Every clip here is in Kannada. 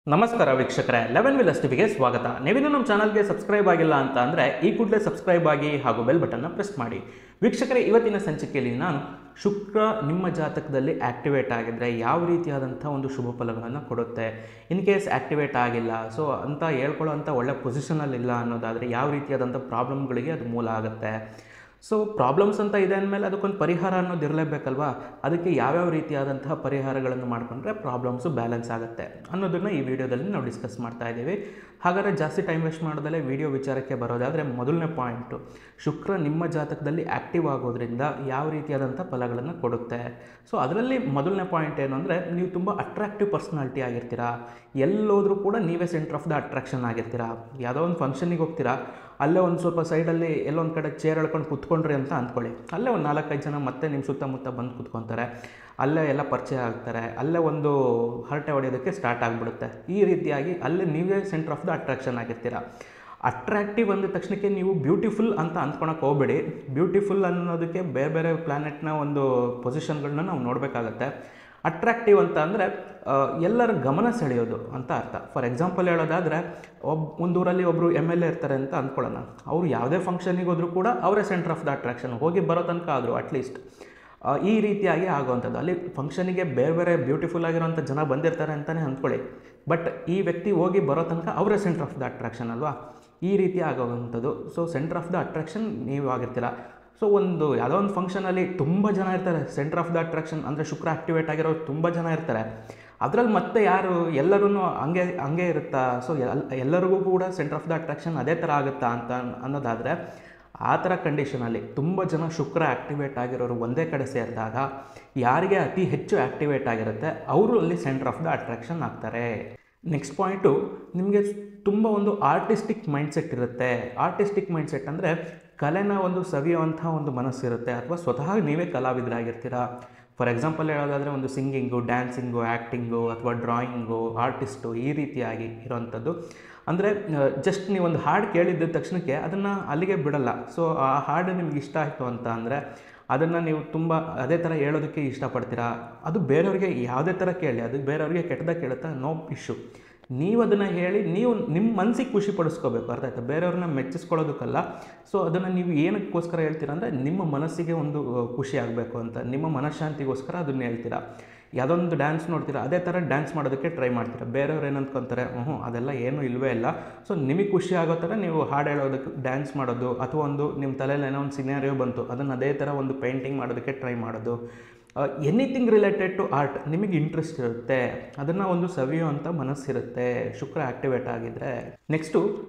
ನಮಸ್ಕಾರ ವೀಕ್ಷಕರೇ, 11 ವಿಲಸ್ ಟಿವಿಗೆ ಸ್ವಾಗತ. ನೀವಿನ್ನೂ ನಮ್ಮ ಚಾನಲ್ಗೆ ಸಬ್ಸ್ಕ್ರೈಬ್ ಆಗಿಲ್ಲ ಅಂತ ಅಂದರೆ ಈ ಕೂಡಲೇ ಸಬ್ಸ್ಕ್ರೈಬ್ ಆಗಿ ಹಾಗೂ ಬೆಲ್ ಬಟನ್ನ ಪ್ರೆಸ್ ಮಾಡಿ. ವೀಕ್ಷಕರೇ, ಇವತ್ತಿನ ಸಂಚಿಕೆಯಲ್ಲಿ ನಾನು ಶುಕ್ರ ನಿಮ್ಮ ಜಾತಕದಲ್ಲಿ ಆ್ಯಕ್ಟಿವೇಟ್ ಆಗಿದ್ದರೆ ಯಾವ ರೀತಿಯಾದಂಥ ಒಂದು ಶುಭ ಫಲಗಳನ್ನು ಕೊಡುತ್ತೆ, ಇನ್ ಕೇಸ್ ಆ್ಯಕ್ಟಿವೇಟ್ ಆಗಿಲ್ಲ ಸೊ ಅಂತ ಹೇಳ್ಕೊಳ್ಳೋ ಅಂಥ ಒಳ್ಳೆ ಪೊಸಿಷನಲ್ಲಿಲ್ಲ ಅನ್ನೋದಾದರೆ ಯಾವ ರೀತಿಯಾದಂಥ ಪ್ರಾಬ್ಲಮ್ಗಳಿಗೆ ಅದು ಮೂಲ ಆಗುತ್ತೆ. ಸೊ ಪ್ರಾಬ್ಲಮ್ಸ್ ಅಂತ ಇದೆ ಅಂದಮೇಲೆ ಅದಕ್ಕೊಂದು ಪರಿಹಾರ ಅನ್ನೋದು ಇರಲೇಬೇಕಲ್ವಾ. ಅದಕ್ಕೆ ಯಾವ್ಯಾವ ರೀತಿಯಾದಂತಹ ಪರಿಹಾರಗಳನ್ನು ಮಾಡಿಕೊಂಡ್ರೆ ಪ್ರಾಬ್ಲಮ್ಸು ಬ್ಯಾಲೆನ್ಸ್ ಆಗುತ್ತೆ ಅನ್ನೋದನ್ನು ಈ ವಿಡಿಯೋದಲ್ಲಿ ನಾವು ಡಿಸ್ಕಸ್ ಮಾಡ್ತಾ ಇದ್ದೀವಿ. ಹಾಗಾದರೆ ಜಾಸ್ತಿ ಟೈಮ್ ವೇಸ್ಟ್ ಮಾಡೋದಲ್ಲೇ ವಿಡಿಯೋ ವಿಚಾರಕ್ಕೆ ಬರೋದಾದರೆ, ಮೊದಲನೇ ಪಾಯಿಂಟು, ಶುಕ್ರ ನಿಮ್ಮ ಜಾತಕದಲ್ಲಿ ಆ್ಯಕ್ಟಿವ್ ಆಗೋದ್ರಿಂದ ಯಾವ ರೀತಿಯಾದಂಥ ಫಲಗಳನ್ನು ಕೊಡುತ್ತೆ. ಸೊ ಅದರಲ್ಲಿ ಮೊದಲನೇ ಪಾಯಿಂಟ್ ಏನು ಅಂದರೆ, ನೀವು ತುಂಬ ಅಟ್ರಾಕ್ಟಿವ್ ಪರ್ಸ್ನಾಲಿಟಿ ಆಗಿರ್ತೀರಾ. ಎಲ್ಲೋದ್ರೂ ಕೂಡ ನೀವೇ ಸೆಂಟರ್ ಆಫ್ ದ ಅಟ್ರಾಕ್ಷನ್ ಆಗಿರ್ತೀರಾ. ಯಾವುದೋ ಒಂದು ಫಂಕ್ಷನಿಗೆ ಹೋಗ್ತೀರಾ, ಅಲ್ಲೇ ಒಂದು ಸ್ವಲ್ಪ ಸೈಡಲ್ಲಿ ಎಲ್ಲೊಂದು ಕಡೆ ಚೇರ್ ಎಳ್ಕೊಂಡು ಕೂತ್ಕೊಂಡ್ರಿ ಅಂತ ಅಂದ್ಕೊಳ್ಳಿ, ಅಲ್ಲೇ ಒಂದು 4-5 ಜನ ಮತ್ತೆ ನಿಮ್ಮ ಸುತ್ತಮುತ್ತ ಬಂದು ಕೂತ್ಕೊತಾರೆ, ಅಲ್ಲೇ ಎಲ್ಲ ಪರಿಚಯ ಆಗ್ತಾರೆ, ಅಲ್ಲೇ ಒಂದು ಹರಟೆ ಹೊಡೆಯೋದಕ್ಕೆ ಸ್ಟಾರ್ಟ್ ಆಗಿಬಿಡುತ್ತೆ. ಈ ರೀತಿಯಾಗಿ ಅಲ್ಲೇ ನೀವೇ ಸೆಂಟರ್ ಆಫ್ ದ ಅಟ್ರಾಕ್ಷನ್ ಆಗಿರ್ತೀರ. ಅಟ್ರಾಕ್ಟಿವ್ ಅಂದ ತಕ್ಷಣಕ್ಕೆ ನೀವು ಬ್ಯೂಟಿಫುಲ್ ಅಂತ ಅಂದ್ಕೊಳಕ್ಕೆ ಹೋಗಬೇಡಿ. ಬ್ಯೂಟಿಫುಲ್ ಅನ್ನೋದಕ್ಕೆ ಬೇರೆ ಬೇರೆ ಪ್ಲ್ಯಾನೆಟ್ನ ಒಂದು ಪೊಸಿಷನ್ಗಳನ್ನ ನಾವು ನೋಡಬೇಕಾಗತ್ತೆ. ಅಟ್ರಾಕ್ಟಿವ್ ಅಂತ ಅಂದರೆ ಎಲ್ಲರ ಗಮನ ಸೆಳೆಯೋದು ಅಂತ ಅರ್ಥ. ಫಾರ್ ಎಕ್ಸಾಂಪಲ್ ಹೇಳೋದಾದರೆ, ಒಂದು ಊರಲ್ಲಿ ಒಬ್ಬರು MLA ಇರ್ತಾರೆ ಅಂತ ಅಂದ್ಕೊಳ್ಳೋಣ. ಅವರು ಯಾವುದೇ ಫಂಕ್ಷನಿಗೆ ಹೋದರೂ ಕೂಡ ಅವರೇ ಸೆಂಟರ್ ಆಫ್ ದ ಅಟ್ರಾಕ್ಷನ್, ಹೋಗಿ ಬರೋ ತನಕ ಆದರೂ ಅಟ್ಲೀಸ್ಟ್ ಈ ರೀತಿಯಾಗಿ ಆಗುವಂಥದ್ದು. ಅಲ್ಲಿ ಫಂಕ್ಷನಿಗೆ ಬೇರೆ ಬೇರೆ ಬ್ಯೂಟಿಫುಲ್ ಆಗಿರೋಂಥ ಜನ ಬಂದಿರ್ತಾರೆ ಅಂತಲೇ ಅಂದ್ಕೊಳ್ಳಿ, ಬಟ್ ಈ ವ್ಯಕ್ತಿ ಹೋಗಿ ಬರೋ ತನಕ ಅವರೇ ಸೆಂಟರ್ ಆಫ್ ದ ಅಟ್ರಾಕ್ಷನ್ ಅಲ್ವಾ. ಈ ರೀತಿ ಆಗೋವಂಥದ್ದು. So centre of the attraction ನೀವು ಆಗಿರ್ತೀರ. ಸೊ ಒಂದು ಯಾವುದೋ ಒಂದು ಫಂಕ್ಷನಲ್ಲಿ ತುಂಬ ಜನ ಇರ್ತಾರೆ, ಸೆಂಟರ್ ಆಫ್ ದ ಅಟ್ರಾಕ್ಷನ್ ಅಂದರೆ ಶುಕ್ರ ಆ್ಯಕ್ಟಿವೇಟ್ ಆಗಿರೋ ತುಂಬ ಜನ ಇರ್ತಾರೆ. ಅದರಲ್ಲಿ ಮತ್ತೆ ಯಾರು ಎಲ್ಲರೂ ಹಂಗೆ ಇರುತ್ತಾ? ಸೊ ಎಲ್ಲರಿಗೂ ಕೂಡ ಸೆಂಟರ್ ಆಫ್ ದ ಅಟ್ರಾಕ್ಷನ್ ಅದೇ ಥರ ಆಗುತ್ತಾ ಅಂತ ಅನ್ನೋದಾದರೆ, ಆ ಥರ ಕಂಡೀಷನಲ್ಲಿ ತುಂಬ ಜನ ಶುಕ್ರ ಆ್ಯಕ್ಟಿವೇಟ್ ಆಗಿರೋರು ಒಂದೇ ಕಡೆ ಸೇರಿದಾಗ ಯಾರಿಗೆ ಅತಿ ಹೆಚ್ಚು ಆ್ಯಕ್ಟಿವೇಟ್ ಆಗಿರುತ್ತೆ ಅವರು ಅಲ್ಲಿ ಸೆಂಟರ್ ಆಫ್ ದ ಅಟ್ರಾಕ್ಷನ್ ಆಗ್ತಾರೆ. ನೆಕ್ಸ್ಟ್ ಪಾಯಿಂಟು, ನಿಮಗೆ ತುಂಬ ಒಂದು ಆರ್ಟಿಸ್ಟಿಕ್ ಮೈಂಡ್ಸೆಟ್ ಇರುತ್ತೆ. ಆರ್ಟಿಸ್ಟಿಕ್ ಮೈಂಡ್ಸೆಟ್ ಅಂದರೆ ಕಲೆನ ಒಂದು ಸವಿಯುವಂಥ ಒಂದು ಮನಸ್ಸಿರುತ್ತೆ, ಅಥವಾ ಸ್ವತಃ ನೀವೇ ಕಲಾವಿದರಾಗಿರ್ತೀರ. ಫಾರ್ ಎಕ್ಸಾಂಪಲ್ ಹೇಳೋದಾದರೆ, ಒಂದು ಸಿಂಗಿಂಗು, ಡ್ಯಾನ್ಸಿಂಗು, ಆ್ಯಕ್ಟಿಂಗು ಅಥವಾ ಡ್ರಾಯಿಂಗು, ಆರ್ಟಿಸ್ಟು ಈ ರೀತಿಯಾಗಿ ಇರೋವಂಥದ್ದು. ಅಂದರೆ ಜಸ್ಟ್ ನೀವೊಂದು ಹಾಡು ಕೇಳಿದ್ದ ತಕ್ಷಣಕ್ಕೆ ಅದನ್ನು ಅಲ್ಲಿಗೆ ಬಿಡಲ್ಲ. ಸೊ ಆ ಹಾಡು ನಿಮ್ಗೆ ಇಷ್ಟ ಆಯಿತು ಅಂತ ಅಂದರೆ ಅದನ್ನು ನೀವು ತುಂಬ ಅದೇ ಥರ ಹೇಳೋದಕ್ಕೆ ಇಷ್ಟಪಡ್ತೀರಾ. ಅದು ಬೇರೆಯವ್ರಿಗೆ ಯಾವುದೇ ಥರ ಕೇಳಿ, ಅದು ಬೇರೆಯವ್ರಿಗೆ ಕೆಟ್ಟದಾಗ ಕೇಳುತ್ತಾ, ನೋ ಇಶ್ಯೂ. ನೀವು ಅದನ್ನು ಹೇಳಿ ನೀವು ನಿಮ್ಮ ಮನಸ್ಸಿಗೆ ಖುಷಿ ಪಡಿಸ್ಕೋಬೇಕು, ಅರ್ಥ ಆಯ್ತಾ? ಬೇರೆಯವ್ರನ್ನ ಮೆಚ್ಚಿಸ್ಕೊಳ್ಳೋದಕ್ಕಲ್ಲ. ಸೊ ಅದನ್ನು ನೀವು ಏನಕ್ಕೋಸ್ಕರ ಹೇಳ್ತೀರಾ ಅಂದರೆ, ನಿಮ್ಮ ಮನಸ್ಸಿಗೆ ಒಂದು ಖುಷಿ ಆಗಬೇಕು ಅಂತ, ನಿಮ್ಮ ಮನಃಶಾಂತಿಗೋಸ್ಕರ ಅದನ್ನು ಹೇಳ್ತೀರಾ. ಯಾವುದೊಂದು ಡ್ಯಾನ್ಸ್ ನೋಡ್ತೀರಾ, ಅದೇ ಥರ ಡ್ಯಾನ್ಸ್ ಮಾಡೋದಕ್ಕೆ ಟ್ರೈ ಮಾಡ್ತೀರಾ. ಬೇರೆಯವ್ರು ಏನಂದ್ಕೊತಾರೆ, ಅದೆಲ್ಲ ಏನೂ ಇಲ್ಲವೇ ಇಲ್ಲ. ಸೊ ನಿಮಗೆ ಖುಷಿ ಆಗೋ ಥರ ನೀವು ಹಾಡು ಹೇಳೋದಕ್ಕೆ ಡ್ಯಾನ್ಸ್ ಮಾಡೋದು, ಅಥವಾ ಒಂದು ನಿಮ್ಮ ತಲೆಯಲ್ಲಿ ಏನೋ ಒಂದು ಸಿನಾರಿಯೋ ಬಂತು, ಅದನ್ನು ಅದೇ ಥರ ಒಂದು ಪೇಂಟಿಂಗ್ ಮಾಡೋದಕ್ಕೆ ಟ್ರೈ ಮಾಡೋದು. ಎನಿಥಿಂಗ್ ರಿಲೇಟೆಡ್ ಟು ಆರ್ಟ್ ನಿಮಗೆ ಇಂಟ್ರೆಸ್ಟ್ ಇರುತ್ತೆ, ಅದನ್ನು ಒಂದು ಸವಿಯುವಂಥ ಮನಸ್ಸಿರುತ್ತೆ ಶುಕ್ರ ಆ್ಯಕ್ಟಿವೇಟ್ ಆಗಿದ್ದರೆ. ನೆಕ್ಸ್ಟು,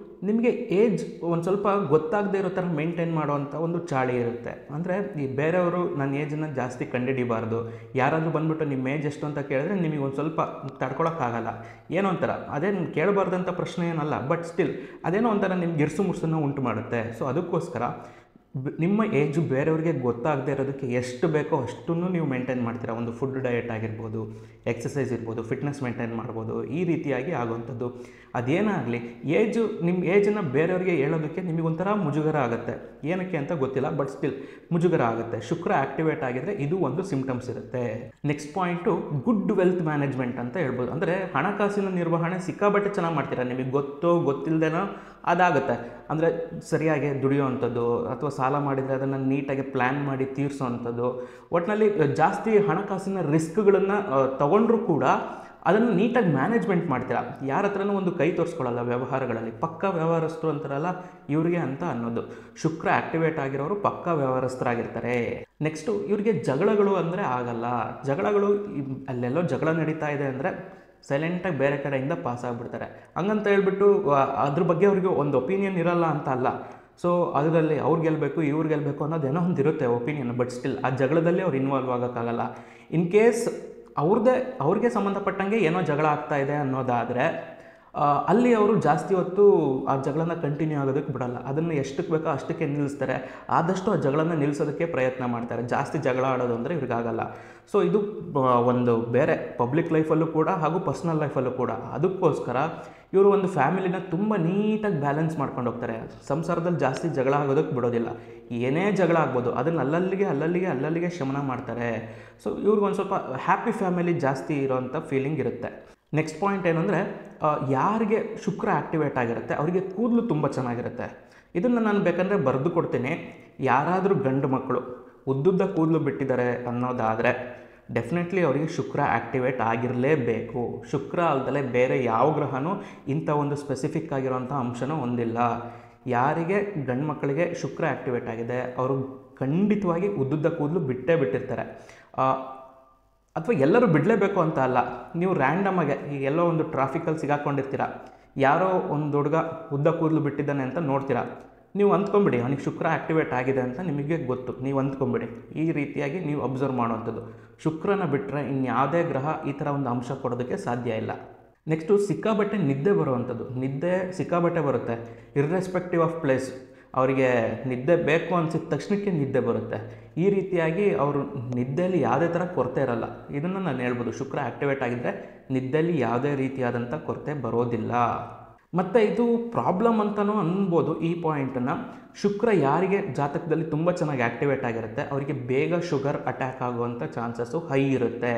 ನಿಮಗೆ ಏಜ್ ಒಂದು ಸ್ವಲ್ಪ ಗೊತ್ತಾಗದೇ ಇರೋ ಥರ ಮೇಂಟೈನ್ ಮಾಡೋವಂಥ ಒಂದು ಚಾಳಿ ಇರುತ್ತೆ. ಅಂದರೆ ಈ ಬೇರೆಯವರು ನನ್ನ ಏಜನ್ನು ಜಾಸ್ತಿ ಕಂಡುಹಿಡಿಬಾರ್ದು. ಯಾರಾದರೂ ಬಂದುಬಿಟ್ಟು ನಿಮ್ಮ ಏಜ್ ಎಷ್ಟು ಅಂತ ಕೇಳಿದ್ರೆ ನಿಮಗೆ ಒಂದು ಸ್ವಲ್ಪ ತಡ್ಕೊಳಕ್ಕಾಗಲ್ಲ. ಏನೋ ಒಂಥರ, ಅದೇನು ಕೇಳಬಾರ್ದಂಥ ಪ್ರಶ್ನೆ ಏನಲ್ಲ, ಬಟ್ ಸ್ಟಿಲ್ ಅದೇನೋ ಒಂಥರ ನಿಮ್ಗೆ ಇರ್ಸು ಮುರ್ಸನ್ನು ಉಂಟು ಮಾಡುತ್ತೆ. ಸೊ ಅದಕ್ಕೋಸ್ಕರ ನಿಮ್ಮ ಏಜು ಬೇರೆಯವ್ರಿಗೆ ಗೊತ್ತಾಗದೇ ಇರೋದಕ್ಕೆ ಎಷ್ಟು ಬೇಕೋ ಅಷ್ಟನ್ನು ನೀವು ಮೇಂಟೈನ್ ಮಾಡ್ತೀರಾ. ಒಂದು ಫುಡ್ ಡಯಟ್ ಆಗಿರ್ಬೋದು, ಎಕ್ಸಸೈಸ್ ಇರ್ಬೋದು, ಫಿಟ್ನೆಸ್ ಮೇಂಟೈನ್ ಮಾಡ್ಬೋದು, ಈ ರೀತಿಯಾಗಿ ಆಗುವಂಥದ್ದು. ಅದೇನಾಗಲಿ, ನಿಮ್ಮ ಏಜನ್ನು ಬೇರೆಯವ್ರಿಗೆ ಹೇಳೋದಕ್ಕೆ ನಿಮಗೊಂಥರ ಮುಜುಗರ ಆಗುತ್ತೆ. ಏನಕ್ಕೆ ಅಂತ ಗೊತ್ತಿಲ್ಲ, ಬಟ್ ಸ್ಟಿಲ್ ಮುಜುಗರ ಆಗುತ್ತೆ. ಶುಕ್ರ ಆ್ಯಕ್ಟಿವೇಟ್ ಆಗಿದ್ರೆ ಇದು ಒಂದು ಸಿಂಪ್ಟಮ್ಸ್ ಇರುತ್ತೆ. Next point, good wealth management ಅಂತ ಹೇಳ್ಬೋದು. ಅಂದರೆ ಹಣಕಾಸಿನ ನಿರ್ವಹಣೆ ಸಿಕ್ಕಾಬಟ್ಟೆ ಚೆನ್ನಾಗಿ ಮಾಡ್ತೀರಾ. ನಿಮಗೆ ಗೊತ್ತಿಲ್ಲದೇನೋ ಅದಾಗುತ್ತೆ. ಅಂದರೆ ಸರಿಯಾಗಿ ದುಡಿಯೋವಂಥದ್ದು, ಅಥವಾ ಸಾಲ ಮಾಡಿದರೆ ಅದನ್ನು ನೀಟಾಗಿ ಪ್ಲ್ಯಾನ್ ಮಾಡಿ ತೀರಿಸೋವಂಥದ್ದು. ಒಟ್ಟಿನಲ್ಲಿ ಜಾಸ್ತಿ ಹಣಕಾಸಿನ ರಿಸ್ಕ್ಗಳನ್ನು ತಗೊಂಡ್ರೂ ಕೂಡ ಅದನ್ನು ನೀಟಾಗಿ ಮ್ಯಾನೇಜ್ಮೆಂಟ್ ಮಾಡ್ತೀರಾ. ಯಾರ ಹತ್ರನೂ ಒಂದು ಕೈ ತೋರಿಸ್ಕೊಳ್ಳಲ್ಲ ವ್ಯವಹಾರಗಳಲ್ಲಿ. ಪಕ್ಕ ವ್ಯವಹಾರಸ್ಥರು ಅಂತಾರಲ್ಲ, ಇವರಿಗೆ ಅಂತ ಅನ್ನೋದು. ಶುಕ್ರ ಆ್ಯಕ್ಟಿವೇಟ್ ಆಗಿರೋರು ಪಕ್ಕ ವ್ಯವಹಾರಸ್ಥರಾಗಿರ್ತಾರೆ. ನೆಕ್ಸ್ಟು, ಇವರಿಗೆ ಜಗಳಗಳು ಅಂದರೆ ಆಗಲ್ಲ. ಜಗಳಗಳು ಅಲ್ಲೆಲ್ಲೋ ಜಗಳ ನಡೀತಾ ಇದೆ ಅಂದರೆ ಸೈಲೆಂಟಾಗಿ ಬೇರೆ ಕಡೆಯಿಂದ ಪಾಸ್ ಆಗಿಬಿಡ್ತಾರೆ. ಹಂಗಂತ ಹೇಳ್ಬಿಟ್ಟು ಅದ್ರ ಬಗ್ಗೆ ಅವ್ರಿಗೆ ಒಂದು ಒಪಿನಿಯನ್ ಇರಲ್ಲ ಅಂತ ಅಲ್ಲ. ಸೊ ಅದರಲ್ಲಿ ಅವ್ರು ಗೆಲ್ಲಬೇಕು ಇವ್ರು ಗೆಲ್ಲಬೇಕು ಅನ್ನೋದು ಏನೋ ಒಂದು ಇರುತ್ತೆ ಒಪಿನಿಯನ್, ಬಟ್ ಸ್ಟಿಲ್ ಆ ಜಗಳದಲ್ಲಿ ಅವ್ರು ಇನ್ವಾಲ್ವ್ ಆಗೋಕ್ಕಾಗಲ್ಲ. ಇನ್ ಕೇಸ್ ಅವ್ರಿಗೆ ಸಂಬಂಧಪಟ್ಟಂಗೆ ಏನೋ ಜಗಳ ಆಗ್ತಾ ಇದೆ ಅನ್ನೋದಾದರೆ ಅಲ್ಲಿ ಅವರು ಜಾಸ್ತಿ ಹೊತ್ತು ಆ ಜಗಳನ ಕಂಟಿನ್ಯೂ ಆಗೋದಕ್ಕೆ ಬಿಡಲ್ಲ. ಅದನ್ನು ಎಷ್ಟಕ್ಕೆ ಬೇಕೋ ಅಷ್ಟಕ್ಕೆ ನಿಲ್ಲಿಸ್ತಾರೆ. ಆದಷ್ಟು ಆ ಜಗಳನ್ನ ನಿಲ್ಲಿಸೋದಕ್ಕೆ ಪ್ರಯತ್ನ ಮಾಡ್ತಾರೆ. ಜಾಸ್ತಿ ಜಗಳ ಆಡೋದು ಅಂದರೆ ಇವ್ರಿಗಾಗಲ್ಲ. ಸೊ ಇದು ಒಂದು ಬೇರೆ ಪಬ್ಲಿಕ್ ಲೈಫಲ್ಲೂ ಕೂಡ ಹಾಗೂ ಪರ್ಸ್ನಲ್ ಲೈಫಲ್ಲೂ ಕೂಡ. ಅದಕ್ಕೋಸ್ಕರ ಇವರು ಒಂದು ಫ್ಯಾಮಿಲಿನ ತುಂಬ ನೀಟಾಗಿ ಬ್ಯಾಲೆನ್ಸ್ ಮಾಡ್ಕೊಂಡು ಹೋಗ್ತಾರೆ. ಸಂಸಾರದಲ್ಲಿ ಜಾಸ್ತಿ ಜಗಳ ಆಗೋದಕ್ಕೆ ಬಿಡೋದಿಲ್ಲ. ಏನೇ ಜಗಳ ಆಗ್ಬೋದು ಅದನ್ನು ಅಲ್ಲಲ್ಲಿಗೆ ಶಮನ ಮಾಡ್ತಾರೆ. ಸೊ ಇವ್ರಿಗೊಂದು ಸ್ವಲ್ಪ ಹ್ಯಾಪಿ ಫ್ಯಾಮಿಲಿ ಜಾಸ್ತಿ ಇರೋವಂಥ ಫೀಲಿಂಗ್ ಇರುತ್ತೆ. ನೆಕ್ಸ್ಟ್ ಪಾಯಿಂಟ್ ಏನಂದರೆ, ಯಾರಿಗೆ ಶುಕ್ರ ಆ್ಯಕ್ಟಿವೇಟ್ ಆಗಿರುತ್ತೆ ಅವರಿಗೆ ಕೂದಲು ತುಂಬ ಚೆನ್ನಾಗಿರುತ್ತೆ. ಇದನ್ನು ನಾನು ಬೇಕಂದರೆ ಬರೆದು ಕೊಡ್ತೀನಿ. ಯಾರಾದರೂ ಗಂಡು ಮಕ್ಕಳು ಉದ್ದುದ್ದ ಕೂದಲು ಬಿಟ್ಟಿದ್ದಾರೆ ಅನ್ನೋದಾದರೆ ಡೆಫಿನೆಟ್ಲಿ ಅವರಿಗೆ ಶುಕ್ರ ಆ್ಯಕ್ಟಿವೇಟ್ ಆಗಿರಲೇಬೇಕು. ಶುಕ್ರ ಅಲ್ಲದೆ ಬೇರೆ ಯಾವ ಗ್ರಹನೂ ಇಂಥ ಒಂದು ಸ್ಪೆಸಿಫಿಕ್ ಆಗಿರೋಂಥ ಅಂಶನೂ ಹೊಂದಿಲ್ಲ. ಯಾರಿಗೆ ಗಂಡು ಮಕ್ಕಳಿಗೆ ಶುಕ್ರ ಆ್ಯಕ್ಟಿವೇಟ್ ಆಗಿದೆ ಅವರು ಖಂಡಿತವಾಗಿ ಉದ್ದುದ್ದ ಕೂದಲು ಬಿಟ್ಟೇ ಬಿಟ್ಟಿರ್ತಾರೆ. ಅಥವಾ ಎಲ್ಲರೂ ಬಿಡಲೇಬೇಕು ಅಂತ ಅಲ್ಲ, ನೀವು ರ್ಯಾಂಡಮಾಗೆ ಈಗ ಎಲ್ಲೋ ಒಂದು ಟ್ರಾಫಿಕಲ್ಲಿ ಸಿಗಾಕೊಂಡಿರ್ತೀರ, ಯಾರೋ ಒಂದು ಹುಡುಗ ಉದ್ದ ಕೂದಲು ಬಿಟ್ಟಿದ್ದಾನೆ ಅಂತ ನೋಡ್ತೀರಾ, ನೀವು ಅಂದ್ಕೊಂಬಿಡಿ ಅವನಿಗೆ ಶುಕ್ರ ಆ್ಯಕ್ಟಿವೇಟ್ ಆಗಿದೆ ಅಂತ ನಿಮಗೆ ಗೊತ್ತು, ನೀವು ಅಂದ್ಕೊಂಬಿಡಿ. ಈ ರೀತಿಯಾಗಿ ನೀವು ಅಬ್ಸರ್ವ್ ಮಾಡುವಂಥದ್ದು. ಶುಕ್ರನ ಬಿಟ್ಟರೆ ಇನ್ಯಾವುದೇ ಗ್ರಹ ಈ ಥರ ಒಂದು ಅಂಶ ಕೊಡೋದಕ್ಕೆ ಸಾಧ್ಯ ಇಲ್ಲ. ನೆಕ್ಸ್ಟು ಸಿಕ್ಕಾಬಟ್ಟೆ ನಿದ್ದೆ ಬರುವಂಥದ್ದು. ನಿದ್ದೆ ಸಿಕ್ಕಾಬಟ್ಟೆ ಬರುತ್ತೆ, ಇರ್ರೆಸ್ಪೆಕ್ಟಿವ್ ಆಫ್ ಪ್ಲೇಸ್. ಅವರಿಗೆ ನಿದ್ದೆ ಬೇಕು ಅನಿಸಿದ ತಕ್ಷಣಕ್ಕೆ ನಿದ್ದೆ ಬರುತ್ತೆ. ಈ ರೀತಿಯಾಗಿ ಅವರು ನಿದ್ದೆಯಲ್ಲಿ ಯಾವುದೇ ಥರ ಕೊರತೆ ಇರಲ್ಲ. ಇದನ್ನು ನಾನು ಹೇಳ್ಬೋದು, ಶುಕ್ರ ಆ್ಯಕ್ಟಿವೇಟ್ ಆಗಿದ್ದರೆ ನಿದ್ದೆಯಲ್ಲಿ ಯಾವುದೇ ರೀತಿಯಾದಂಥ ಕೊರತೆ ಬರೋದಿಲ್ಲ. ಮತ್ತು ಇದು ಪ್ರಾಬ್ಲಮ್ ಅಂತಲೂ ಅನ್ಬೋದು ಈ ಪಾಯಿಂಟನ್ನು. ಶುಕ್ರ ಯಾರಿಗೆ ಜಾತಕದಲ್ಲಿ ತುಂಬ ಚೆನ್ನಾಗಿ ಆ್ಯಕ್ಟಿವೇಟ್ ಆಗಿರುತ್ತೆ ಅವರಿಗೆ ಬೇಗ ಶುಗರ್ ಅಟ್ಯಾಕ್ ಆಗುವಂಥ ಚಾನ್ಸಸ್ಸು ಹೈ ಇರುತ್ತೆ.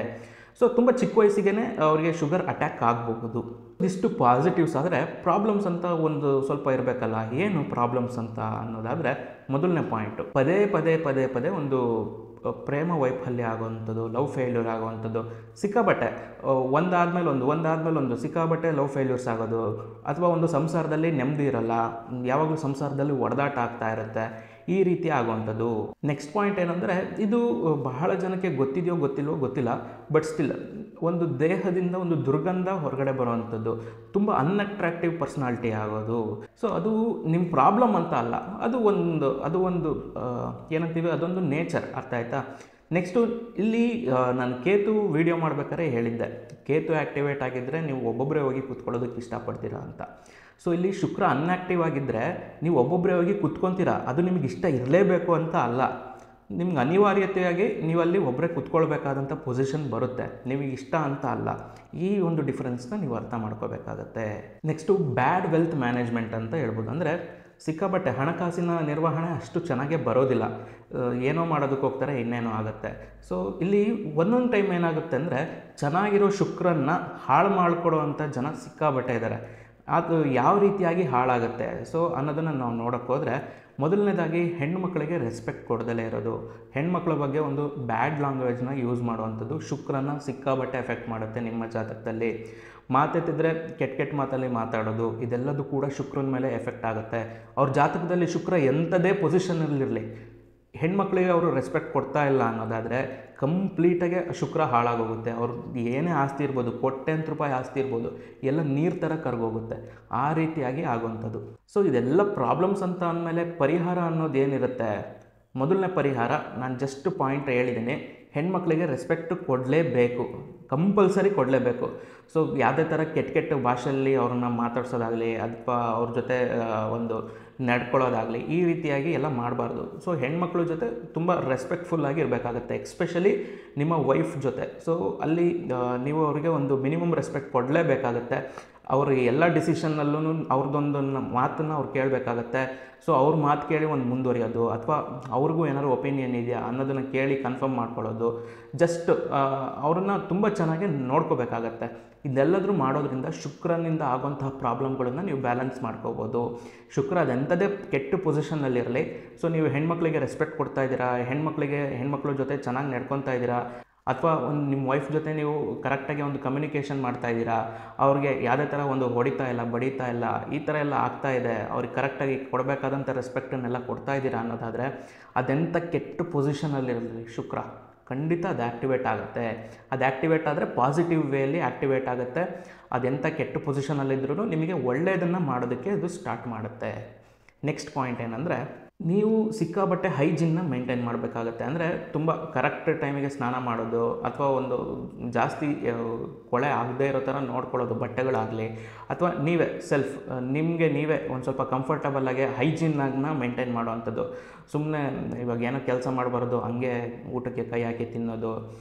ಸೊ ತುಂಬ ಚಿಕ್ಕ ವಯಸ್ಸಿಗೆ ಅವರಿಗೆ ಶುಗರ್ ಅಟ್ಯಾಕ್ ಆಗಬಹುದು. ಇದಿಷ್ಟು ಪಾಸಿಟಿವ್ಸ್. ಆದರೆ ಪ್ರಾಬ್ಲಮ್ಸ್ ಅಂತ ಒಂದು ಸ್ವಲ್ಪ ಇರಬೇಕಲ್ಲ. ಏನು ಪ್ರಾಬ್ಲಮ್ಸ್ ಅಂತ ಅನ್ನೋದಾದರೆ ಮೊದಲನೇ ಪಾಯಿಂಟು, ಪದೇ ಪದೇ ಪದೇ ಪದೇ ಒಂದು ಪ್ರೇಮ ವೈಫಲ್ಯ ಆಗುವಂಥದ್ದು, ಲವ್ ಫೇಲ್ಯೂರ್ ಆಗುವಂಥದ್ದು, ಸಿಕ್ಕಾಬಟ್ಟೆ ಒಂದಾದ್ಮೇಲೆ ಒಂದು ಸಿಕ್ಕಾಬಟ್ಟೆ ಲವ್ ಫೇಲ್ಯೂರ್ಸ್ ಆಗೋದು, ಅಥವಾ ಒಂದು ಸಂಸಾರದಲ್ಲಿ ನೆಮ್ಮದಿ ಇರಲ್ಲ, ಯಾವಾಗಲೂ ಸಂಸಾರದಲ್ಲಿ ಒಡೆದಾಟ ಆಗ್ತಾ ಇರುತ್ತೆ, ಈ ರೀತಿ ಆಗುವಂಥದ್ದು. ನೆಕ್ಸ್ಟ್ ಪಾಯಿಂಟ್ ಏನಂದರೆ, ಇದು ಬಹಳ ಜನಕ್ಕೆ ಗೊತ್ತಿದೆಯೋ ಗೊತ್ತಿಲ್ವೋ ಗೊತ್ತಿಲ್ಲ, ಬಟ್ ಸ್ಟಿಲ್ ಒಂದು ದೇಹದಿಂದ ಒಂದು ದುರ್ಗಂಧ ಹೊರಗಡೆ ಬರುವಂಥದ್ದು, ತುಂಬ ಅನ್ಅಟ್ರಾಕ್ಟಿವ್ ಪರ್ಸ್ನಾಲಿಟಿ ಆಗೋದು. ಸೊ ಅದು ನಿಮ್ಮ ಪ್ರಾಬ್ಲಮ್ ಅಂತ ಅಲ್ಲ, ಅದು ಒಂದು ಏನಂತೀವಿ, ಅದೊಂದು ನೇಚರ್. ಅರ್ಥ ಆಯ್ತಾ? ನೆಕ್ಸ್ಟು ಇಲ್ಲಿ ನಾನು ಕೇತು ವಿಡಿಯೋ ಮಾಡ್ಬೇಕಾದ್ರೆ ಹೇಳಿದ್ದೆ, ಕೇತು ಆ್ಯಕ್ಟಿವೇಟ್ ಆಗಿದ್ದರೆ ನೀವು ಒಬ್ಬೊಬ್ಬರೇ ಹೋಗಿ ಕೂತ್ಕೊಳ್ಳೋದಕ್ಕೆ ಇಷ್ಟಪಡ್ತೀರಾ ಅಂತ. ಸೊ ಇಲ್ಲಿ ಶುಕ್ರ ಅನ್ಆ್ಯಕ್ಟಿವ್ ಆಗಿದ್ದರೆ ನೀವು ಒಬ್ಬೊಬ್ಬರೇ ಹೋಗಿ ಕೂತ್ಕೊತೀರಾ, ಅದು ನಿಮಗೆ ಇಷ್ಟ ಇರಲೇಬೇಕು ಅಂತ ಅಲ್ಲ, ನಿಮ್ಗೆ ಅನಿವಾರ್ಯತೆಯಾಗಿ ನೀವಲ್ಲಿ ಒಬ್ಬರೇ ಕೂತ್ಕೊಳ್ಬೇಕಾದಂಥ ಪೊಸಿಷನ್ ಬರುತ್ತೆ, ನಿಮಗೆ ಇಷ್ಟ ಅಂತ ಅಲ್ಲ. ಈ ಒಂದು ಡಿಫ್ರೆನ್ಸ್ನ ನೀವು ಅರ್ಥ ಮಾಡ್ಕೋಬೇಕಾಗತ್ತೆ. ನೆಕ್ಸ್ಟು ಬ್ಯಾಡ್ ವೆಲ್ತ್ ಮ್ಯಾನೇಜ್ಮೆಂಟ್ ಅಂತ ಹೇಳ್ಬೋದು. ಅಂದರೆ ಸಿಕ್ಕಾಬಟ್ಟೆ ಹಣಕಾಸಿನ ನಿರ್ವಹಣೆ ಅಷ್ಟು ಚೆನ್ನಾಗೇ ಬರೋದಿಲ್ಲ, ಏನೋ ಮಾಡೋದಕ್ಕೆ ಹೋಗ್ತಾರೆ, ಇನ್ನೇನೋ ಆಗುತ್ತೆ. ಸೊ ಇಲ್ಲಿ ಒಂದೊಂದು ಟೈಮ್ ಏನಾಗುತ್ತೆ ಅಂದರೆ, ಚೆನ್ನಾಗಿರೋ ಶುಕ್ರನ್ನ ಹಾಳು ಮಾಡಿಕೊಡುವಂಥ ಜನ ಸಿಕ್ಕಾಬಟ್ಟೆ ಇದ್ದಾರೆ. ಅದು ಯಾವ ರೀತಿಯಾಗಿ ಹಾಳಾಗುತ್ತೆ ಸೊ ಅನ್ನೋದನ್ನು ನಾವು ನೋಡೋಕ್ಕೆ ಹೋದರೆ, ಮೊದಲನೇದಾಗಿ ಹೆಣ್ಮಕ್ಳಿಗೆ ರೆಸ್ಪೆಕ್ಟ್ ಕೊಡದಲೇ ಇರೋದು, ಹೆಣ್ಮಕ್ಳ ಬಗ್ಗೆ ಒಂದು ಬ್ಯಾಡ್ ಲ್ಯಾಂಗ್ವೇಜ್ನ ಯೂಸ್ ಮಾಡುವಂಥದ್ದು ಶುಕ್ರನ ಸಿಕ್ಕಾಬಟ್ಟೆ ಎಫೆಕ್ಟ್ ಮಾಡುತ್ತೆ ನಿಮ್ಮ ಜಾತಕದಲ್ಲಿ. ಮಾತೆತ್ತಿದ್ರೆ ಕೆಟ್ಟ ಮಾತಲ್ಲಿ ಮಾತಾಡೋದು, ಇದೆಲ್ಲದೂ ಕೂಡ ಶುಕ್ರನ ಮೇಲೆ ಎಫೆಕ್ಟ್ ಆಗುತ್ತೆ. ಅವ್ರ ಜಾತಕದಲ್ಲಿ ಶುಕ್ರ ಎಂಥದೇ ಪೊಸಿಷನಲ್ಲಿರಲಿ, ಹೆಣ್ಮಕ್ಳಿಗೆ ಅವರು ರೆಸ್ಪೆಕ್ಟ್ ಕೊಡ್ತಾ ಇಲ್ಲ ಅನ್ನೋದಾದರೆ ಕಂಪ್ಲೀಟಾಗಿ ಶುಕ್ರ ಹಾಳಾಗೋಗುತ್ತೆ. ಅವ್ರದ್ದು ಏನೇ ಆಸ್ತಿ ಇರ್ಬೋದು, ಕೋಟ್ಯಾಂತರ ರೂಪಾಯಿ ಆಸ್ತಿ ಇರ್ಬೋದು, ಎಲ್ಲ ನೀರು ಥರ ಕರ್ಗೋಗುತ್ತೆ. ಆ ರೀತಿಯಾಗಿ ಆಗುವಂಥದ್ದು. ಸೊ ಇದೆಲ್ಲ ಪ್ರಾಬ್ಲಮ್ಸ್ ಅಂತ ಅಂದಮೇಲೆ ಪರಿಹಾರ ಅನ್ನೋದು ಏನಿರುತ್ತೆ, ಮೊದಲನೇ ಪರಿಹಾರ ನಾನು ಜಸ್ಟ್ ಪಾಯಿಂಟ್ ಹೇಳಿದ್ದೀನಿ, ಹೆಣ್ಮಕ್ಳಿಗೆ ರೆಸ್ಪೆಕ್ಟ್ ಕೊಡಲೇಬೇಕು, ಕಂಪಲ್ಸರಿ ಕೊಡಲೇಬೇಕು. ಸೊ ಯಾವುದೇ ಥರ ಕೆಟ್ಟ ಭಾಷೆಯಲ್ಲಿ ಅವ್ರನ್ನ ಮಾತಾಡ್ಸೋದಾಗಲಿ ಅಥವಾ ಅವ್ರ ಜೊತೆ ಒಂದು ನಡ್ಕೊಳ್ಳೋದಾಗಲಿ ಈ ರೀತಿಯಾಗಿ ಎಲ್ಲ ಮಾಡಬಾರ್ದು. ಸೊ ಹೆಣ್ಮಕ್ಳ ಜೊತೆ ತುಂಬ ರೆಸ್ಪೆಕ್ಟ್ಫುಲ್ಲಾಗಿ ಇರಬೇಕಾಗತ್ತೆ, ಎಕ್ಸ್ಪೆಷಲಿ ನಿಮ್ಮ ವೈಫ್ ಜೊತೆ. ಸೊ ಅಲ್ಲಿ ನೀವು ಅವರಿಗೆ ಒಂದು ಮಿನಿಮಮ್ ರೆಸ್ಪೆಕ್ಟ್ ಕೊಡಲೇಬೇಕಾಗತ್ತೆ. ಅವ್ರಿಗೆ ಎಲ್ಲ ಡಿಸಿಷನ್ನಲ್ಲೂ ಅವ್ರದ್ದೊಂದು ಮಾತನ್ನು ಅವ್ರು ಕೇಳಬೇಕಾಗತ್ತೆ. ಸೊ ಅವ್ರ ಮಾತು ಕೇಳಿ ಒಂದು ಮುಂದುವರಿಯೋದು, ಅಥವಾ ಅವ್ರಿಗೂ ಏನಾದ್ರು ಒಪಿನಿಯನ್ ಇದೆಯಾ ಅನ್ನೋದನ್ನು ಕೇಳಿ ಕನ್ಫರ್ಮ್ ಮಾಡ್ಕೊಳ್ಳೋದು, ಜಸ್ಟ್ ಅವ್ರನ್ನ ತುಂಬ ಚೆನ್ನಾಗಿ ನೋಡ್ಕೋಬೇಕಾಗತ್ತೆ. ಇದೆಲ್ಲದರೂ ಮಾಡೋದ್ರಿಂದ ಶುಕ್ರನಿಂದ ಆಗುವಂತಹ ಪ್ರಾಬ್ಲಮ್ಗಳನ್ನು ನೀವು ಬ್ಯಾಲೆನ್ಸ್ ಮಾಡ್ಕೋಬೋದು. ಶುಕ್ರ ಅದೆಂಥದೇ ಕೆಟ್ಟ ಪೊಸಿಷನ್ನಲ್ಲಿರಲಿ, ಸೊ ನೀವು ಹೆಣ್ಮಕ್ಳಿಗೆ ರೆಸ್ಪೆಕ್ಟ್ ಕೊಡ್ತಾ ಇದ್ದೀರಾ, ಹೆಣ್ಮಕ್ಳ ಜೊತೆ ಚೆನ್ನಾಗಿ ನಡ್ಕೊತಾ ಇದ್ದೀರಾ, ಅಥವಾ ಒಂದು ನಿಮ್ಮ ವೈಫ್ ಜೊತೆ ನೀವು ಕರೆಕ್ಟಾಗಿ ಒಂದು ಕಮ್ಯುನಿಕೇಷನ್ ಮಾಡ್ತಾ ಇದ್ದೀರಾ, ಅವ್ರಿಗೆ ಯಾವುದೇ ಥರ ಒಂದು ಹೊಡಿತಾ ಇಲ್ಲ, ಬಡಿತಾ ಇಲ್ಲ, ಈ ಥರ ಎಲ್ಲ ಆಗ್ತಾ ಇದೆ, ಅವ್ರಿಗೆ ಕರೆಕ್ಟಾಗಿ ಕೊಡಬೇಕಾದಂಥ ರೆಸ್ಪೆಕ್ಟನ್ನೆಲ್ಲ ಕೊಡ್ತಾ ಇದ್ದೀರಾ ಅನ್ನೋದಾದರೆ, ಅದೆಂಥ ಕೆಟ್ಟ ಪೊಸಿಷನಲ್ಲಿರಲಿ ಶುಕ್ರ ಖಂಡಿತ ಅದು ಆ್ಯಕ್ಟಿವೇಟ್ ಆಗುತ್ತೆ. ಅದು ಆ್ಯಕ್ಟಿವೇಟ್ ಆದರೆ ಪಾಸಿಟಿವ್ ವೇಯಲ್ಲಿ ಆ್ಯಕ್ಟಿವೇಟ್ ಆಗುತ್ತೆ. ಅದೆಂಥ ಕೆಟ್ಟ ಪೊಸಿಷನಲ್ಲಿದ್ರೂ ನಿಮಗೆ ಒಳ್ಳೆಯದನ್ನು ಮಾಡೋದಕ್ಕೆ ಅದು ಸ್ಟಾರ್ಟ್ ಮಾಡುತ್ತೆ. ನೆಕ್ಸ್ಟ್ ಪಾಯಿಂಟ್ ಏನಂದರೆ, ನೀವು ಸಿಕ್ಕಾಬಟ್ಟೆ ಹೈಜಿನ್ನ ಮೇಂಟೈನ್ ಮಾಡಬೇಕಾಗತ್ತೆ. ಅಂದರೆ ತುಂಬ ಕರೆಕ್ಟ್ ಟೈಮಿಗೆ ಸ್ನಾನ ಮಾಡೋದು, ಅಥವಾ ಒಂದು ಜಾಸ್ತಿ ಕೊಳೆ ಆಗದೇ ಇರೋ ಥರ ನೋಡ್ಕೊಳ್ಳೋದು, ಬಟ್ಟೆಗಳಾಗಲಿ, ಅಥವಾ ನೀವೇ ನಿಮಗೆ ನೀವೇ ಒಂದು ಸ್ವಲ್ಪ ಕಂಫರ್ಟಬಲ್ಲಾಗಿ ಹೈಜಿನ್ನಾಗನ್ನ ಮೇಂಟೈನ್ ಮಾಡೋವಂಥದ್ದು. ಸುಮ್ಮನೆ ಇವಾಗ ಏನೋ ಕೆಲಸ ಮಾಡಬಾರ್ದು, ಹಂಗೆ ಊಟಕ್ಕೆ ಕೈ ಹಾಕಿ ತಿನ್ನೋದು,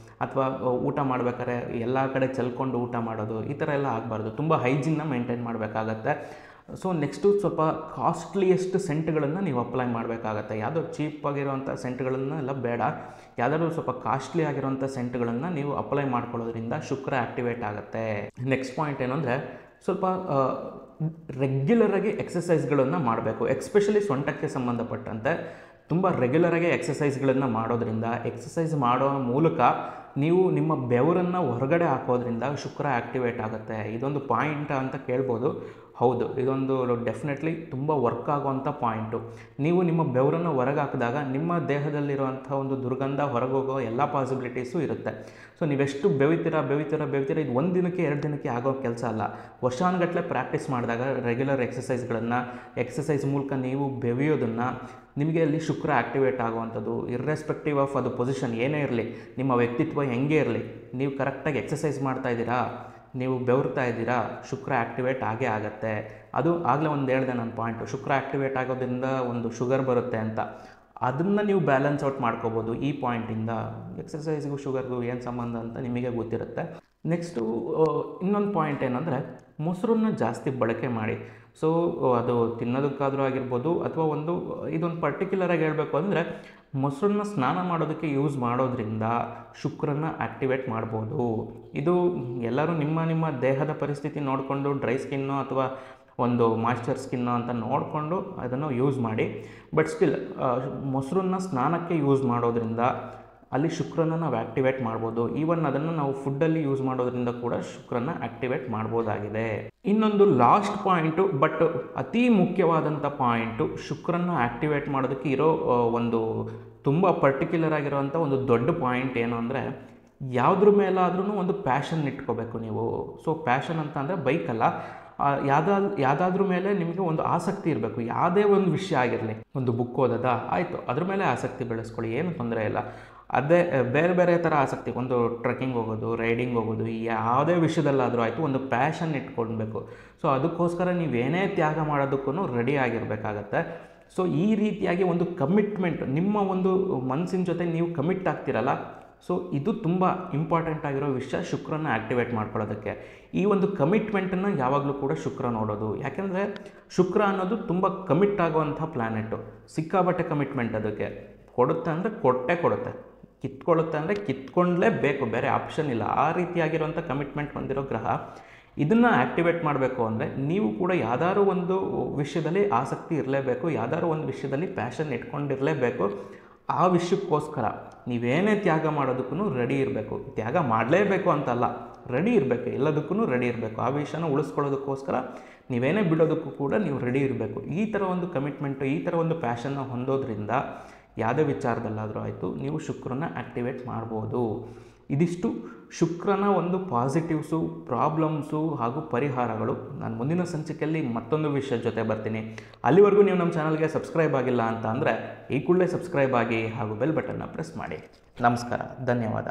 ಅಥವಾ ಊಟ ಮಾಡ್ಬೇಕಾದ್ರೆ ಎಲ್ಲ ಕಡೆ ಚೆಲ್ಕೊಂಡು ಊಟ ಮಾಡೋದು, ಈ ಥರ ಎಲ್ಲ ಆಗಬಾರ್ದು. ತುಂಬ ಹೈಜಿನ್ನ ಮೇಂಟೈನ್ ಮಾಡಬೇಕಾಗತ್ತೆ. ಸೊ ನೆಕ್ಸ್ಟು ಸ್ವಲ್ಪ ಕಾಸ್ಟ್ಲಿಯೆಸ್ಟ್ ಸೆಂಟ್ಗಳನ್ನು ನೀವು ಅಪ್ಲೈ ಮಾಡಬೇಕಾಗತ್ತೆ. ಯಾವುದೋ ಚೀಪಾಗಿರೋವಂಥ ಸೆಂಟ್ಗಳನ್ನು ಎಲ್ಲ ಬೇಡ, ಯಾವುದಾದ್ರೂ ಸ್ವಲ್ಪ ಕಾಸ್ಟ್ಲಿ ಆಗಿರೋಂಥ ಸೆಂಟ್ಗಳನ್ನು ನೀವು ಅಪ್ಲೈ ಮಾಡ್ಕೊಳ್ಳೋದ್ರಿಂದ ಶುಕ್ರ ಆ್ಯಕ್ಟಿವೇಟ್ ಆಗುತ್ತೆ. ನೆಕ್ಸ್ಟ್ ಪಾಯಿಂಟ್ ಏನು ಅಂದರೆ, ಸ್ವಲ್ಪ ರೆಗ್ಯುಲರಾಗಿ ಎಕ್ಸಸೈಸ್ಗಳನ್ನು ಮಾಡಬೇಕು. ಎಕ್ಸ್ಪೆಷಲಿ ಸೊಂಟಕ್ಕೆ ಸಂಬಂಧಪಟ್ಟಂತೆ ತುಂಬ ರೆಗ್ಯುಲರಾಗಿ ಎಕ್ಸಸೈಸ್ಗಳನ್ನು ಮಾಡೋದ್ರಿಂದ, ಎಕ್ಸಸೈಸ್ ಮಾಡೋ ಮೂಲಕ ನೀವು ನಿಮ್ಮ ಬೆವರನ್ನು ಹೊರಗಡೆ ಹಾಕೋದ್ರಿಂದ ಶುಕ್ರ ಆ್ಯಕ್ಟಿವೇಟ್ ಆಗುತ್ತೆ. ಇದೊಂದು ಪಾಯಿಂಟ್ ಅಂತ ಕೇಳ್ಬೋದು. ಹೌದು, ಇದೊಂದು ಡೆಫಿನೆಟ್ಲಿ ತುಂಬ ವರ್ಕ್ ಆಗುವಂಥ ಪಾಯಿಂಟು. ನೀವು ನಿಮ್ಮ ಬೆವರನ್ನು ಹೊರಗೆ ಹಾಕಿದಾಗ ನಿಮ್ಮ ದೇಹದಲ್ಲಿರುವಂಥ ಒಂದು ದುರ್ಗಂಧ ಹೊರಗೋಗೋ ಎಲ್ಲ ಪಾಸಿಬಿಲಿಟೀಸು ಇರುತ್ತೆ. ಸೊ ನೀವೆಷ್ಟು ಬೆವಿತೀರ ಇದು ಒಂದು ದಿನಕ್ಕೆ 2 ದಿನಕ್ಕೆ ಆಗೋ ಕೆಲಸ ಅಲ್ಲ. ವರ್ಷಾನುಗಟ್ಟಲೆ ಪ್ರಾಕ್ಟೀಸ್ ಮಾಡಿದಾಗ ರೆಗ್ಯುಲರ್ ಎಕ್ಸಸೈಸ್ ಮೂಲಕ ನೀವು ಬೆವೆಯೋದನ್ನು ನಿಮಗೆ ಅಲ್ಲಿ ಶುಕ್ರ ಆ್ಯಕ್ಟಿವೇಟ್ ಆಗುವಂಥದ್ದು, ಇರ್ರೆಸ್ಪೆಕ್ಟಿವ್ ಆಫ್ ಅದು ಪೊಸಿಷನ್ ಏನೇ ಇರಲಿ, ನಿಮ್ಮ ವ್ಯಕ್ತಿತ್ವ ಹೆಂಗೆ ಇರಲಿ, ನೀವು ಕರೆಕ್ಟಾಗಿ ಎಕ್ಸಸೈಸ್ ಮಾಡ್ತಾಯಿದ್ದೀರಾ, ನೀವು ಬೆವರ್ತಾ ಇದ್ದೀರಾ, ಶುಕ್ರ ಆ್ಯಕ್ಟಿವೇಟ್ ಆಗೇ ಆಗುತ್ತೆ. ಅದು ಆಗಲೇ ಒಂದು ಹೇಳಿದೆ ನನ್ನ ಪಾಯಿಂಟು, ಶುಕ್ರ ಆ್ಯಕ್ಟಿವೇಟ್ ಆಗೋದ್ರಿಂದ ಒಂದು ಶುಗರ್ ಬರುತ್ತೆ ಅಂತ. ಅದನ್ನು ನೀವು ಬ್ಯಾಲೆನ್ಸ್ ಔಟ್ ಮಾಡ್ಕೋಬೋದು ಈ ಪಾಯಿಂಟಿಂದ. ಎಕ್ಸಸೈಸ್ಗೂ ಶುಗರ್ಗೂ ಏನು ಸಂಬಂಧ ಅಂತ ನಿಮಗೆ ಗೊತ್ತಿರುತ್ತೆ. ನೆಕ್ಸ್ಟು ಇನ್ನೊಂದು ಪಾಯಿಂಟ್ ಏನಂದರೆ, ಮೊಸರನ್ನ ಜಾಸ್ತಿ ಬಳಕೆ ಮಾಡಿ. ಸೊ ಅದು ತಿನ್ನೋದಕ್ಕಾದರೂ ಆಗಿರ್ಬೋದು, ಅಥವಾ ಇದೊಂದು ಪರ್ಟಿಕ್ಯುಲರಾಗಿ ಹೇಳಬೇಕು ಅಂದರೆ, ಮೊಸರನ್ನ ಸ್ನಾನ ಮಾಡೋದಕ್ಕೆ ಯೂಸ್ ಮಾಡೋದ್ರಿಂದ ಶುಕ್ರನ ಆ್ಯಕ್ಟಿವೇಟ್ ಮಾಡ್ಬೋದು. ಇದು ಎಲ್ಲರೂ ನಿಮ್ಮ ದೇಹದ ಪರಿಸ್ಥಿತಿ ನೋಡಿಕೊಂಡು ಡ್ರೈ ಸ್ಕಿನ್ನು ಅಥವಾ ಒಂದು ಮಾಯ್ಶ್ಚರ್ ಸ್ಕಿನ್ನು ಅಂತ ನೋಡಿಕೊಂಡು ಅದನ್ನು ಯೂಸ್ ಮಾಡಿ. ಬಟ್ ಸ್ಟಿಲ್ ಮೊಸರನ್ನ ಸ್ನಾನಕ್ಕೆ ಯೂಸ್ ಮಾಡೋದ್ರಿಂದ ಅಲ್ಲಿ ಶುಕ್ರನ ನಾವು ಆ್ಯಕ್ಟಿವೇಟ್ ಮಾಡ್ಬೋದು. ಈವನ್ ಅದನ್ನು ನಾವು ಫುಡ್ಡಲ್ಲಿ ಯೂಸ್ ಮಾಡೋದ್ರಿಂದ ಕೂಡ ಶುಕ್ರನ ಆ್ಯಕ್ಟಿವೇಟ್ ಮಾಡ್ಬೋದಾಗಿದೆ. ಇನ್ನೊಂದು ಲಾಸ್ಟ್ ಪಾಯಿಂಟು, ಬಟ್ ಅತಿ ಮುಖ್ಯವಾದಂಥ ಪಾಯಿಂಟು, ಶುಕ್ರನ ಆ್ಯಕ್ಟಿವೇಟ್ ಮಾಡೋದಕ್ಕೆ ಇರೋ ಒಂದು ತುಂಬ ಪರ್ಟಿಕ್ಯುಲರ್ ಆಗಿರೋವಂಥ ಒಂದು ದೊಡ್ಡ ಪಾಯಿಂಟ್ ಏನು ಅಂದರೆ, ಯಾವುದ್ರ ಮೇಲಾದ್ರೂ ಒಂದು ಪ್ಯಾಷನ್ ಇಟ್ಕೋಬೇಕು ನೀವು. ಸೊ ಪ್ಯಾಷನ್ ಅಂತ ಅಂದರೆ ಬೈಕಲ್ಲ, ಯಾವುದಾದ್ರೂ ಮೇಲೆ ನಿಮಗೆ ಒಂದು ಆಸಕ್ತಿ ಇರಬೇಕು. ಯಾವುದೇ ಒಂದು ವಿಷಯ ಆಗಿರಲಿ, ಒಂದು ಬುಕ್ ಓದೋದಾ ಆಯಿತು, ಅದ್ರ ಮೇಲೆ ಆಸಕ್ತಿ ಬೆಳೆಸ್ಕೊಳ್ಳಿ, ಏನು ತೊಂದರೆ ಇಲ್ಲ. ಅದೇ ಬೇರೆ ಥರ ಆಸಕ್ತಿ, ಒಂದು ಟ್ರೆಕ್ಕಿಂಗ್ ಹೋಗೋದು, ರೈಡಿಂಗ್ ಹೋಗೋದು, ಯಾವುದೇ ವಿಷಯದಲ್ಲಾದರೂ ಆಯಿತು, ಒಂದು ಪ್ಯಾಷನ್ ಇಟ್ಕೊಳ್ಬೇಕು. ಸೊ ಅದಕ್ಕೋಸ್ಕರ ನೀವೇನೇ ತ್ಯಾಗ ಮಾಡೋದಕ್ಕೂ ರೆಡಿ ಆಗಿರಬೇಕಾಗತ್ತೆ. ಸೊ ಈ ರೀತಿಯಾಗಿ ಒಂದು ಕಮಿಟ್ಮೆಂಟ್, ನಿಮ್ಮ ಒಂದು ಮನಸ್ಸಿನ ಜೊತೆ ನೀವು ಕಮಿಟ್ ಆಗ್ತಿರಲ್ಲ, ಸೊ ಇದು ತುಂಬ ಇಂಪಾರ್ಟೆಂಟ್ ಆಗಿರೋ ವಿಷಯ ಶುಕ್ರನ ಆ್ಯಕ್ಟಿವೇಟ್ ಮಾಡ್ಕೊಳ್ಳೋದಕ್ಕೆ. ಈ ಒಂದು ಕಮಿಟ್ಮೆಂಟನ್ನು ಯಾವಾಗಲೂ ಕೂಡ ಶುಕ್ರ ನೋಡೋದು. ಯಾಕೆಂದರೆ ಶುಕ್ರ ಅನ್ನೋದು ತುಂಬ ಕಮಿಟ್ ಆಗುವಂಥ ಪ್ಲ್ಯಾನೆಟು, ಸಿಕ್ಕಾಬಟ್ಟೆ ಕಮಿಟ್ಮೆಂಟ್. ಅದಕ್ಕೆ ಕೊಡುತ್ತೆ ಅಂದರೆ ಕೊಡುತ್ತೆ, ಕಿತ್ಕೊಳ್ಳುತ್ತೆ ಅಂದರೆ ಕಿತ್ಕೊಂಡ್ಲೇಬೇಕು, ಬೇರೆ ಆಪ್ಷನ್ ಇಲ್ಲ. ಆ ರೀತಿಯಾಗಿರುವಂಥ ಕಮಿಟ್ಮೆಂಟ್ ಹೊಂದಿರೋ ಗ್ರಹ. ಇದನ್ನು ಆ್ಯಕ್ಟಿವೇಟ್ ಮಾಡಬೇಕು ಅಂದರೆ ನೀವು ಕೂಡ ಯಾವ್ದಾದ್ರು ಒಂದು ವಿಷಯದಲ್ಲಿ ಆಸಕ್ತಿ ಇರಲೇಬೇಕು, ಯಾವ್ದಾದ್ರು ಒಂದು ವಿಷಯದಲ್ಲಿ ಪ್ಯಾಷನ್ ಇಟ್ಕೊಂಡಿರಲೇಬೇಕು. ಆ ವಿಷಯಕ್ಕೋಸ್ಕರ ನೀವೇನೇ ತ್ಯಾಗ ಮಾಡೋದಕ್ಕೂ ರೆಡಿ ಇರಬೇಕು. ತ್ಯಾಗ ಮಾಡಲೇಬೇಕು ಅಂತಲ್ಲ, ರೆಡಿ ಇರಬೇಕು, ಎಲ್ಲದಕ್ಕೂ ರೆಡಿ ಇರಬೇಕು. ಆ ವಿಷಯನ ಉಳಿಸ್ಕೊಳ್ಳೋದಕ್ಕೋಸ್ಕರ ನೀವೇನೇ ಬಿಡೋದಕ್ಕೂ ಕೂಡ ನೀವು ರೆಡಿ ಇರಬೇಕು. ಈ ಥರ ಒಂದು ಕಮಿಟ್ಮೆಂಟು, ಈ ಥರ ಒಂದು ಪ್ಯಾಷನ್ನ ಹೊಂದೋದ್ರಿಂದ ಯಾವುದೇ ವಿಚಾರದಲ್ಲಾದರೂ ಆಯಿತು ನೀವು ಶುಕ್ರನ ಆ್ಯಕ್ಟಿವೇಟ್ ಮಾಡ್ಬೋದು. ಇದಿಷ್ಟು ಶುಕ್ರನ ಒಂದು ಪಾಸಿಟಿವ್ಸು, ಪ್ರಾಬ್ಲಮ್ಸು ಹಾಗೂ ಪರಿಹಾರಗಳು. ನಾನು ಮುಂದಿನ ಸಂಚಿಕೆಯಲ್ಲಿ ಮತ್ತೊಂದು ವಿಷಯದ ಜೊತೆ ಬರ್ತೀನಿ. ಅಲ್ಲಿವರೆಗೂ ನೀವು ನಮ್ಮ ಚಾನಲ್ಗೆ ಸಬ್ಸ್ಕ್ರೈಬ್ ಆಗಿಲ್ಲ ಅಂತ ಅಂದರೆ ಈ ಕೂಡಲೇ ಸಬ್ಸ್ಕ್ರೈಬ್ ಆಗಿ ಹಾಗೂ ಬೆಲ್ ಬಟನ್ನ ಪ್ರೆಸ್ ಮಾಡಿ. ನಮಸ್ಕಾರ, ಧನ್ಯವಾದ.